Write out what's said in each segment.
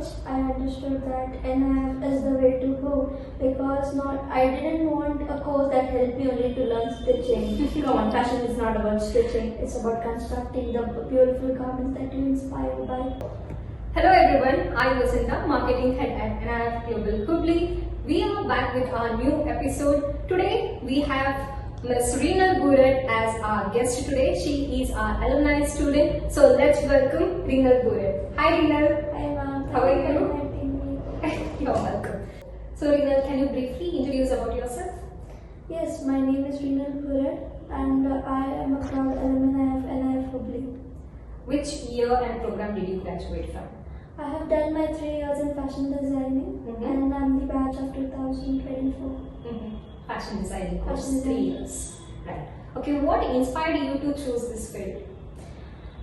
first I understood that NIF is the way to go, because I didn't want a course that helped me only to learn stitching. Come on, fashion is not about stitching, it's about constructing the beautiful garments that you inspire by. Hello everyone, I'm Vasinda, Marketing Head at NIF Global Hubballi. We are back with our new episode. Today we have Ms. RENAL as our guest today. She is our alumni student. So let's welcome RENAL. Hi RENAL. Hi ma'am. How are you? You're welcome. So RENAL, can you briefly introduce about yourself? Yes, my name is RENAL and I am a proud alumni of NIF Hubballi. Which year and program did you graduate from? I have done my 3 years in fashion designing and I'm the batch of 2024. Fashion designing course, 3 years. Right. Okay, what inspired you to choose this field?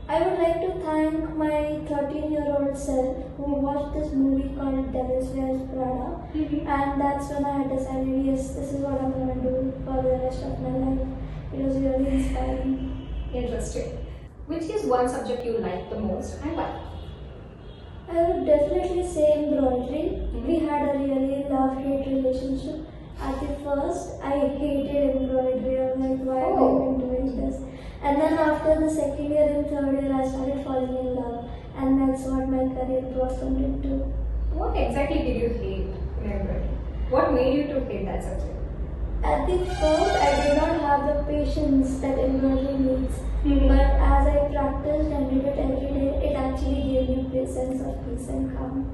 I would like to thank my 13-year-old self who watched this movie called Devil's Wears Prada, and that's when I had decided, yes, this is what I'm going to do for the rest of my life. It was really inspiring. Interesting. Which is one subject you like the most and why? I would definitely say embroidery. We had a really love-hate relationship. At the first, I hated embroidery. I was like, why am I even doing this? And then after the second year and third year, I started falling in love. And that's what my career blossomed into. What exactly did you hate in embroidery? What made you to hate that subject? At the first, I did not have the patience that embroidery needs. But as I practiced and did it every day, it actually gave me a sense of peace and calm.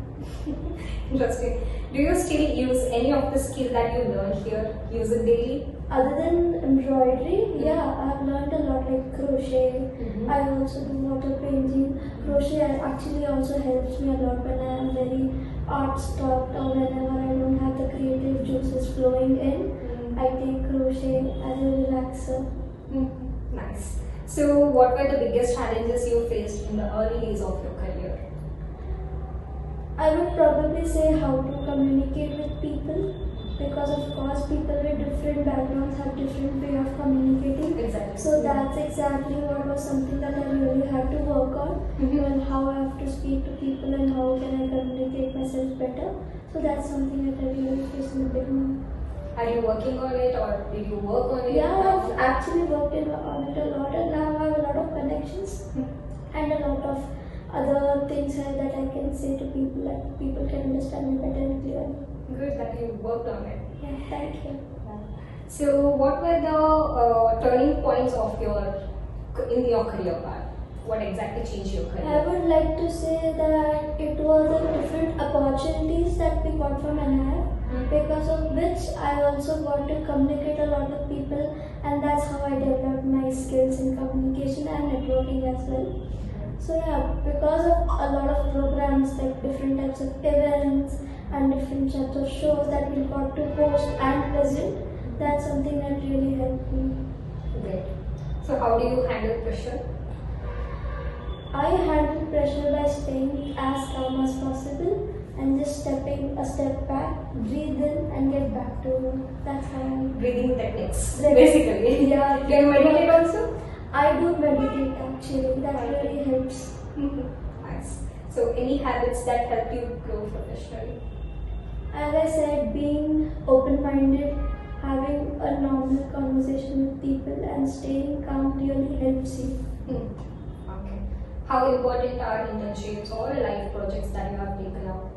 Interesting. Do you still use any of the skill that you learned here? Use it daily? Other than embroidery, yeah, I have learned a lot like crochet. I also do water painting. Crochet actually also helps me a lot when I am very art stopped or whenever I don't have the creative juices flowing in. I take crochet as a relaxer. Nice. So, what were the biggest challenges you faced in the early days of your career? I would probably say how to communicate with people, because of course people with different backgrounds have different way of communicating. Exactly. So that's exactly what was something that I really had to work on, and how I have to speak to people and how can I communicate myself better. So that's something that I really faced in the beginning. Are you working on it or did you work on it? Yeah, I've actually worked on it a lot, and now I have a lot of connections and a lot of other things that I can say to people that people can understand me better and clearly. Good that you worked on it. Yeah, thank you. So, what were the turning points of in your career path? What exactly changed your career? I would like to say that it was the different opportunities that we got from NIF, because of which I also got to communicate a lot with people, and that's how I developed my skills in communication and networking as well. So yeah, because of a lot of programs like different types of events and different types of shows that we got to host and present, that's something that really helped me. Great. So how do you handle pressure? I handle pressure by staying as calm as possible and just stepping a step back, breathe in and get back to work. That's how I Breathing techniques, basically. Yeah. Do you meditate also? I do meditate actually, that really helps. Nice. So any habits that help you grow professionally? As I said, being open-minded, having a normal conversation with people and staying calm really helps you. Okay. How important are internships or life projects that you have taken up?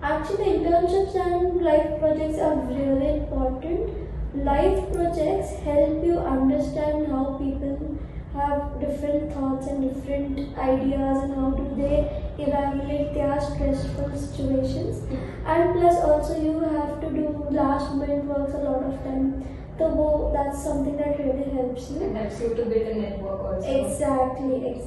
Actually, internships and life projects are really important. Life projects help you understand how people have different thoughts and different ideas and how do they evaluate their stressful situations. And plus also you have to do last minute works a lot of time. So that's something that really helps you. It helps you to build a network also. Exactly.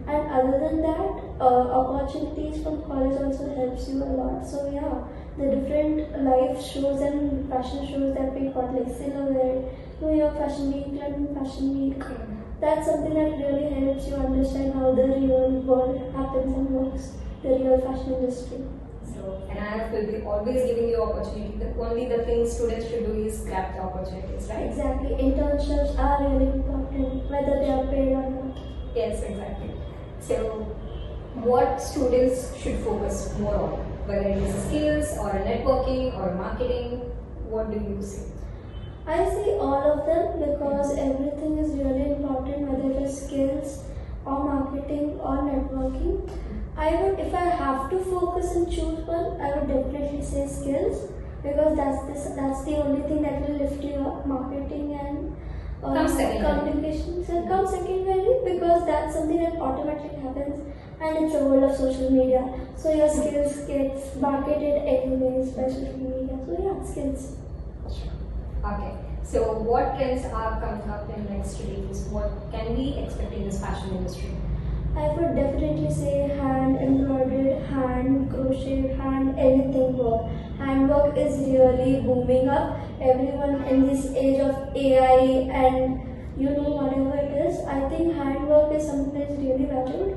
And other than that, opportunities from college also helps you a lot. So yeah, the different live shows and fashion shows that we got, like Silhouette, New York Fashion Week, London Fashion Week, that's something that really helps you understand how the real world happens and works, the real fashion industry. So, NIF will be always giving you opportunity. Only the thing students should do is grab the opportunities, right? Exactly. Internships are really important, whether they are paid or not. Yes, exactly. So, what students should focus more on, whether it is skills or networking or marketing? What do you say? I see all of them because everything is really important, whether it is skills or marketing or networking. If I have to focus and choose one, I would definitely say skills because that's the only thing that will lift you up. Marketing and communication come secondary because that's something that automatically happens, and it's a world of social media. So your skills gets marketed anyways by social media. So yeah, skills. Okay. So what trends are coming up in next 2 years? What can we expect in this fashion industry? I would definitely say hand embroidered, hand crochet, hand anything work. Handwork is really booming up. Everyone in this age of AI and whatever it is, I think handwork is something that is really valued.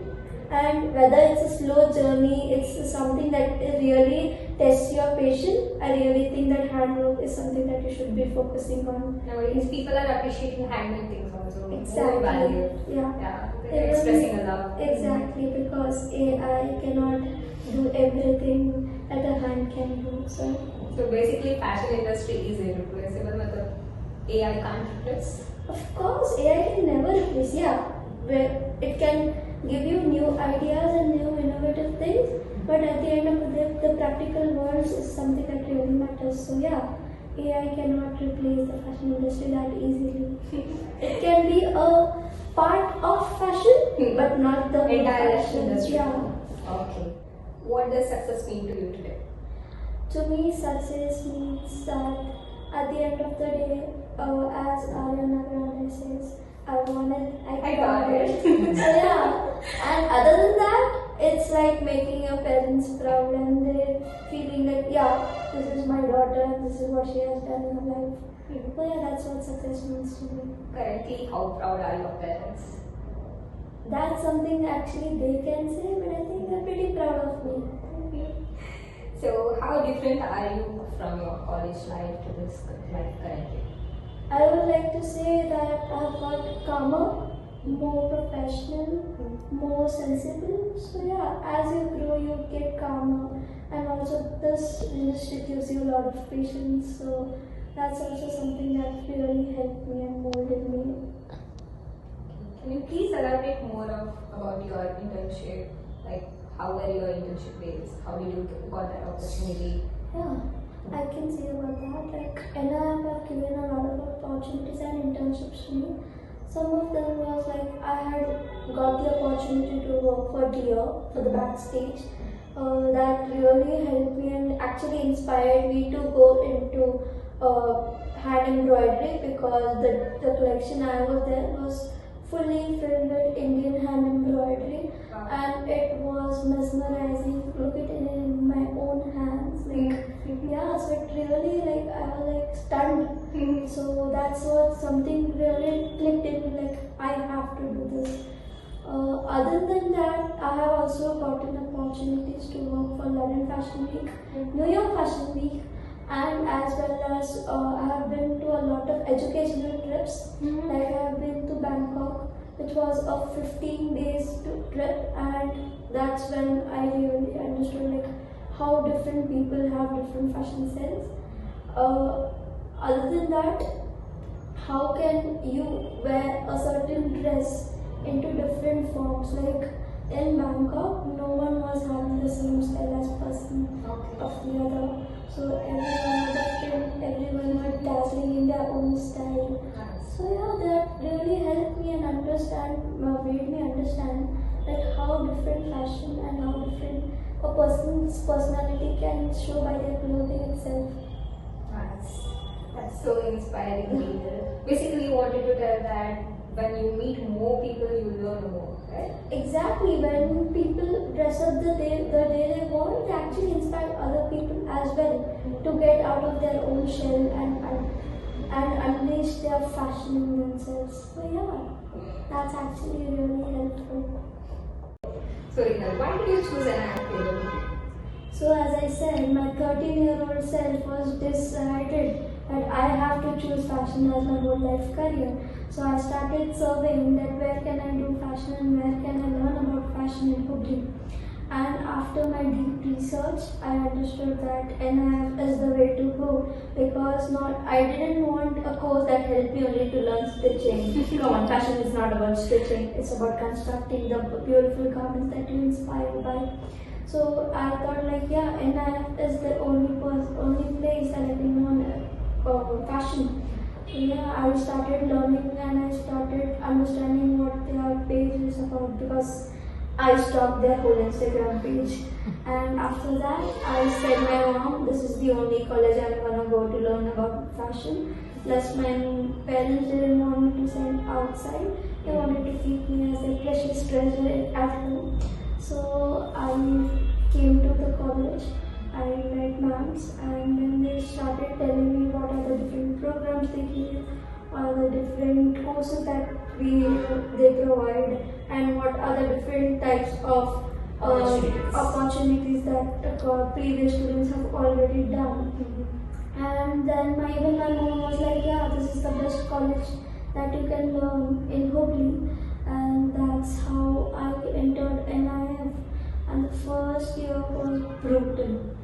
And whether it's a slow journey, it's something that really tests your patience. I really think that handwork is something that you should be focusing on. Nowadays, people are appreciating handmade things also. Exactly. More value. Yeah. They're expressing a love. Exactly, because AI cannot do everything that a hand can do. So basically, fashion industry is irreplaceable. मतलब AI can't replace. of course, AI can never replace. Yeah, where it can give you new ideas and new innovative things, but at the end of the day, the practical world is something that really matters. So yeah, AI cannot replace the fashion industry that easily. It can be a part of fashion, but not the entire fashion industry. Yeah. Okay. What does success mean to you today? To me, success means that at the end of the day, as Ariana Grande says, I want it, I got it. So yeah, and other than that, it's like making your parents proud and they feeling that yeah, this is my daughter, this is what she has done in her life. So yeah, that's what success means to me. Currently, how proud are your parents? That's something actually they can say, but I think they're pretty proud of me. So, how different are you from your college life to this life currently? I would like to say that I've got calmer, more professional, more sensible. So yeah, as you grow, you get calmer, and also this industry gives you a lot of patience. So that's also something that really helped me and molded me. Can you please elaborate more about your internship? Like, how were your internship days? How did you got that opportunity? Yeah, I can say about that. Like NIF have given a lot of opportunities and internships to me. Some of them was like I had got the opportunity to work for Deer for the backstage. That really helped me and actually inspired me to go into hand embroidery because the collection I was there was fully filled with Indian hand embroidery, and it was mesmerizing. Look at it in my own hands, yeah. So it really I was stunned. So that's what something really clicked in me. I have to do this. Other than that, I have also gotten opportunities to work for London Fashion Week, New York Fashion Week, and as well as I have been to a lot of educational trips. Like I have been to Bangkok, which was a 15 days trip, and that's when I really understood how different people have different fashion styles. Other than that, how can you wear a certain dress into different forms? Like in Bangkok, no one was having the same style as person of the other. So everyone was different, everyone was dazzling in their own style. So yeah, that really helped me and made me understand how different fashion and how different a person's personality can show by their clothing itself. That's so inspiring. Basically, you wanted to tell that when you meet more people, you learn more, right? Exactly. When people dress up the day they want, they actually inspire other people as well to get out of their own shell and unleash their fashion in themselves. So yeah, that's actually really helpful. So Renal, why did you choose an activity? So as I said, my 13-year-old self was decided that I have to choose fashion as my whole life career. So I started surveying that where can I do fashion and where can I learn about fashion in Hubballi. And after my deep research, I understood that NIF is the way to go, because I didn't want a course that helped me only to learn stitching. Come on, fashion is not about stitching, it's about constructing the beautiful garments that you inspire by. So I thought like, yeah, NIF is the only place that I can learn fashion. So yeah, I started learning and I started understanding what their page is about, because I stalked their whole Instagram page. And after that, I said my mom, this is the only college I'm gonna go to learn about fashion. Plus my parents didn't want me to send outside. They wanted to keep me as a precious treasure at home. So I came to the college. I met ma'ams, and then they started telling me what are the different programs they give, what are the different courses that they provide, and what are the different types of opportunities that previous students have already done. And then even my mom was like, yeah, this is the best college that you can learn in Hubballi. And that's how I entered NIF. And the first year was brutal,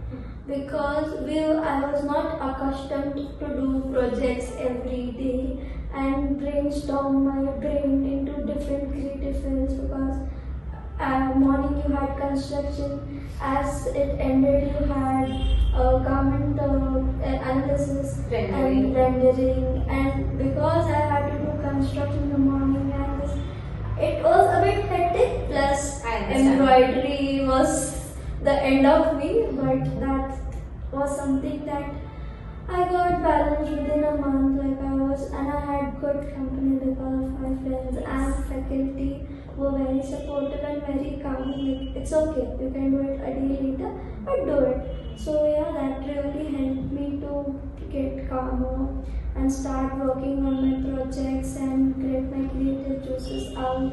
because I was not accustomed to do projects every day and brainstorm my brain into different creative fields, because morning you had construction, as it ended you had garment analysis and rendering, and because I had to do construction in the morning and it was a bit hectic, plus embroidery was the end of me, but that was something that I got balanced within a month. And I had good company because of my friends and faculty were very supportive and very calming. Like, it's okay, you can do it a day later, but do it. So yeah, that really helped me to get calmer and start working on my projects and get my creative juices out.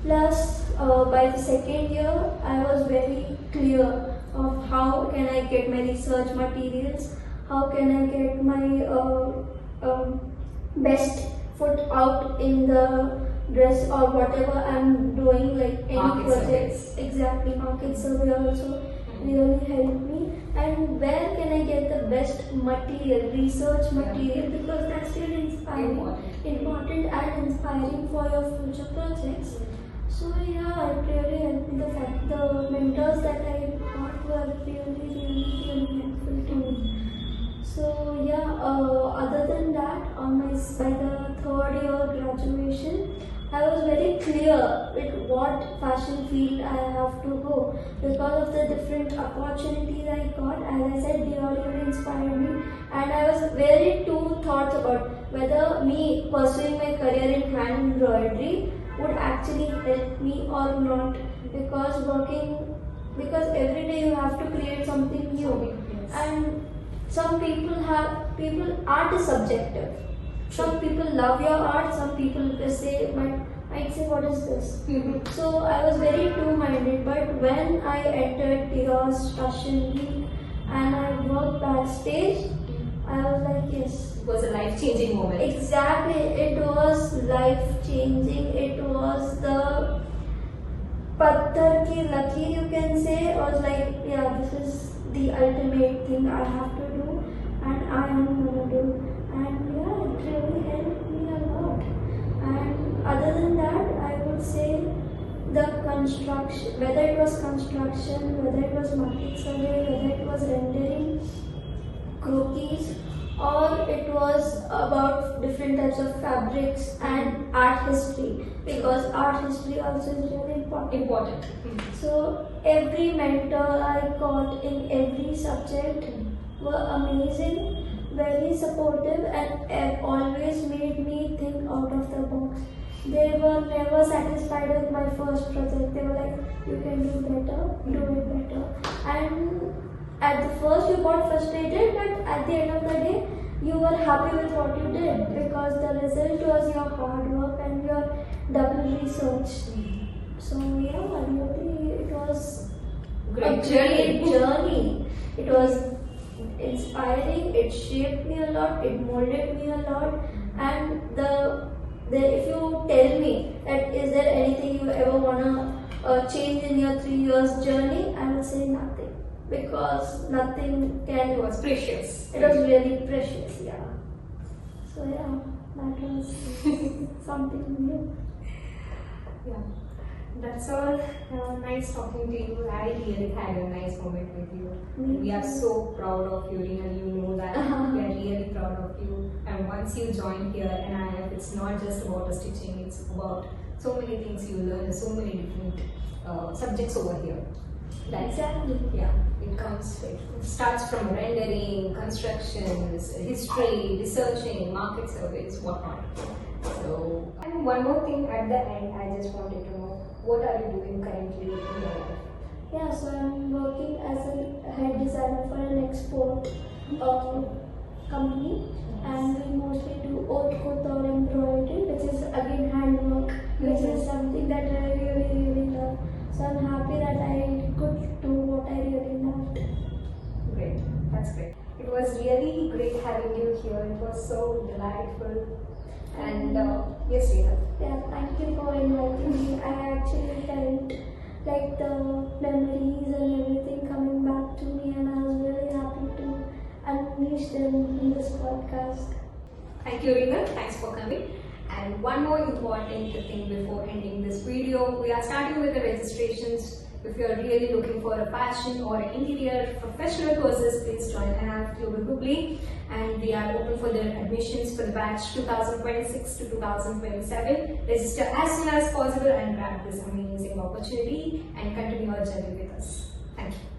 Plus, by the second year, I was very clear of how can I get my research materials, how can I get my best foot out in the dress or whatever I'm doing, like any Market projects. surveys. Exactly, market survey also really helped me. And where can I get the best material, research material, because that's really important and inspiring for your future projects. So yeah, it really helped me. The mentors that I got were really helpful to me. So yeah, other than that, by the third year graduation, I was very clear with what fashion field I have to go, because of the different opportunities I got. As I said, they all really inspired me, and I was very two thoughts about whether me pursuing my career in hand embroidery would actually help me or not, because every day you have to create something new. And some art is subjective. Some people love your art, some people might say, what is this? So I was very two-minded, but when I entered Tiro's Fashion Week and I worked backstage, I was like, yes. It was a life-changing moment. Exactly, it was life-changing. It was the patthar ki lakir, you can say. I was like, yeah, this is the ultimate thing I have to do and I am gonna do. And yeah, it really helped me a lot. And other than that, I would say the construction, whether it was construction, whether it was market survey, whether it was rendering, croquis, or it was about different types of fabrics and art history, because art history also is really important. So every mentor I got in every subject were amazing, very supportive, and always made me think out of the box. They were never satisfied with my first project. They were like, you can do better, do it better. And at the first you got frustrated, but at the end of the day, you were happy with what you did, because the result was your hard work and your double research. So yeah, really, it was a great journey. It was inspiring, it shaped me a lot, it molded me a lot, and the if you tell me that is there anything you ever wanna change in your 3 years journey, I will say nothing, because nothing can. It was precious. It was really precious, yeah. So yeah, that was something new. Yeah. That's all. Nice talking to you. I really had a nice moment with you. We are so proud of you, Renal. You know that. We are really proud of you. And once you join here, NIF, it's not just about the stitching, it's about so many things you learn, so many different subjects over here. Exactly. Yeah, it starts from rendering, construction, history, researching, market surveys, whatnot. So, and one more thing at the end, I just wanted to know, what are you doing currently in your life? Yeah, so I'm working as a head designer for an export company, and we mostly do haute couture embroidery, which is again handwork, which is something that I really love. So I'm happy that I could do what I really loved. Great, that's great. It was really great having you here. It was so delightful. And yes, Rita. Yeah, thank you for inviting me. I actually felt like the memories and everything coming back to me, and I was really happy to unleash them in this podcast. Thank you, Rita. Thanks for coming. And one more important thing before ending this video, we are starting with the registrations. If you are really looking for a fashion or interior professional courses, please join NIF Global Hubballi. And we are open for the admissions for the batch 2026 to 2027. Register as soon as possible and grab this amazing opportunity and continue your journey with us. Thank you.